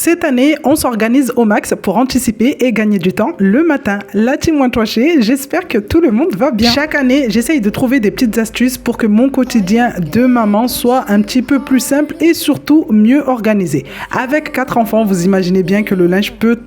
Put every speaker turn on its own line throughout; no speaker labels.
Cette année, on s'organise au max pour anticiper et gagner du temps le matin. La team Wantwaché, j'espère que tout le monde va bien. Chaque année, j'essaye de trouver des petites astuces pour que mon quotidien de maman soit un petit peu plus simple et surtout mieux organisé. Avec 4 enfants, vous imaginez bien que le linge peut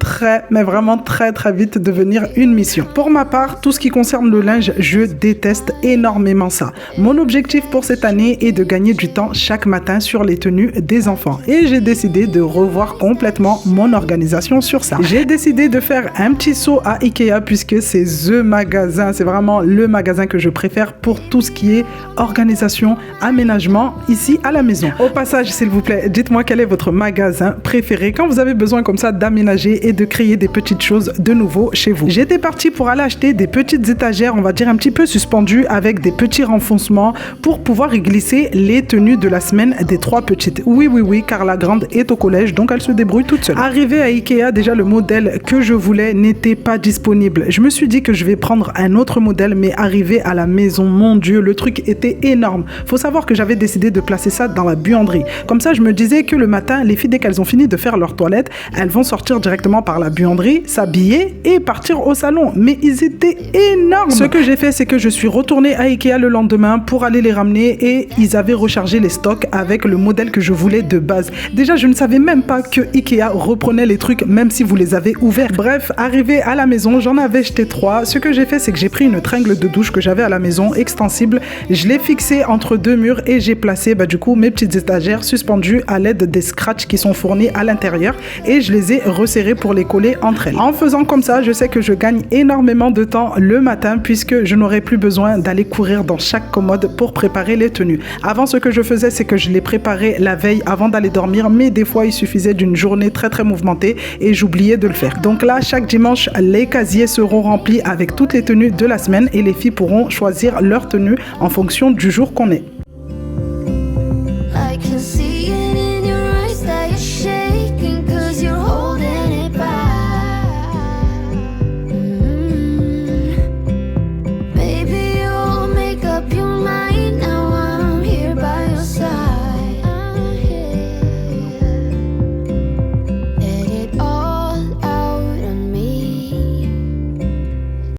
vraiment très vite devenir une mission. Pour ma part, tout ce qui concerne le linge, je déteste énormément ça. Mon objectif pour cette année est de gagner du temps chaque matin sur les tenues des enfants. Et j'ai décidé de revoir complètement mon organisation sur ça. J'ai décidé de faire un petit saut à Ikea puisque c'est c'est vraiment le magasin que je préfère pour tout ce qui est organisation, aménagement ici à la maison. Au passage, s'il vous plaît, dites-moi quel est votre magasin préféré quand vous avez besoin comme ça d'aménager et de créer des petites choses de nouveau chez vous. J'étais partie pour aller acheter des petites étagères, on va dire un petit peu suspendues avec des petits renfoncements pour pouvoir y glisser les tenues de la semaine des 3 petites. Oui, car la grande est au collège, donc elle se débrouille toute seule. Arrivé à Ikea, déjà le modèle que je voulais n'était pas disponible. Je me suis dit que je vais prendre un autre modèle, mais arrivé à la maison, mon Dieu, le truc était énorme. Faut savoir que j'avais décidé de placer ça dans la buanderie. Comme ça, je me disais que le matin, les filles, dès qu'elles ont fini de faire leur toilette, elles vont sortir directement par la buanderie, s'habiller et partir au salon. Mais ils étaient énormes. Ce que j'ai fait, c'est que je suis retournée à Ikea le lendemain pour aller les ramener et ils avaient rechargé les stocks avec le modèle que je voulais de base. Déjà, je ne savais même pas que Ikea reprenait les trucs même si vous les avez ouverts. Bref, arrivé à la maison, j'en avais jeté 3. Ce que j'ai fait, c'est que j'ai pris une tringle de douche que j'avais à la maison, extensible. Je l'ai fixée entre 2 murs et j'ai placé du coup mes petites étagères suspendues à l'aide des scratchs qui sont fournis à l'intérieur et je les ai resserrées pour les coller entre elles. En faisant comme ça, je sais que je gagne énormément de temps le matin puisque je n'aurai plus besoin d'aller courir dans chaque commode pour préparer les tenues. Avant, ce que je faisais, c'est que je les préparais la veille avant d'aller dormir, mais des fois, il suffisait d'une journée très mouvementée et j'oubliais de le faire. Donc là, chaque dimanche, les casiers seront remplis avec toutes les tenues de la semaine et les filles pourront choisir leur tenue en fonction du jour qu'on est.